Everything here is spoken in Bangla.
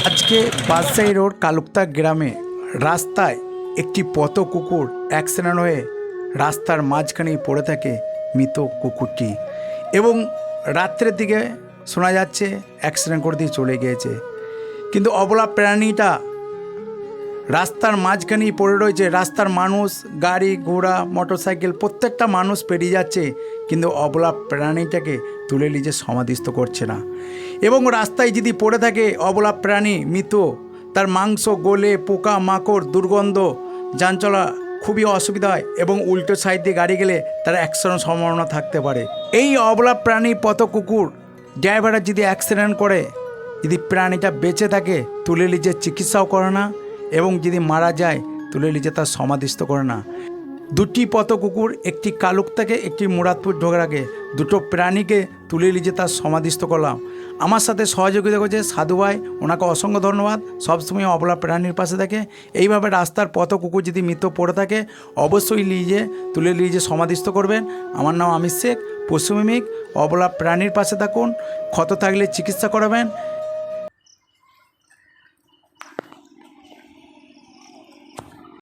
আজকে বাদশাহী রোড কালুক্তা গ্রামে রাস্তায় একটি পথ কুকুর অ্যাক্সিডেন্ট হয়ে রাস্তার মাঝখানেই পড়ে থাকে মৃত কুকুরটি, এবং রাত্রের দিকে শোনা যাচ্ছে অ্যাক্সিডেন্ট করে দিয়ে চলে গিয়েছে। কিন্তু অবলা প্রাণীটা রাস্তার মাঝখানেই পড়ে রয়েছে। রাস্তার মানুষ, গাড়ি ঘোড়া, মোটরসাইকেল প্রত্যেকটা মানুষ পেরিয়ে যাচ্ছে, কিন্তু অবলা প্রাণীটাকে তুলে নিজে সমাধিস্থ করছে না। এবং রাস্তায় যদি পড়ে থাকে অবলা প্রাণী মৃত, তার মাংস গলে পোকা মাকড় দুর্গন্ধ, যান চলা খুবই অসুবিধা হয়, এবং উল্টো সাইড দিয়ে গাড়ি গেলে তার অ্যাক্সিডেন্ট সম্ভাবনা থাকতে পারে। এই অবলা প্রাণী পথ কুকুর ড্রাইভাররা যদি অ্যাক্সিডেন্ট করে, যদি প্রাণীটা বেঁচে থাকে তুলে নিজে চিকিৎসাও করে না, এবং যদি মারা যায় তুলে নিজে তার সমাধিস্থ করে না। দুটি পথ কুকুর, একটি কালুক্তাকে একটি মুরাদপুর ঢোকরাকে, দুটো প্রাণীকে তুলে নিজে তার সমাধিস্থ করলাম। আমার সাথে সহযোগিতা করছে সাধু ভাই, ওনাকে অসংখ্য ধন্যবাদ। সবসময় অবলা প্রাণীর পাশে থাকে। এইভাবে রাস্তার পথ কুকুর যদি মৃত পড়ে থাকে অবশ্যই নিজে তুলে নিজে সমাধিস্থ করবেন। আমার নাম আমির শেখ, পশুমিক। অবলা প্রাণীর পাশে থাকুন, ক্ষত থাকলে চিকিৎসা করাবেন।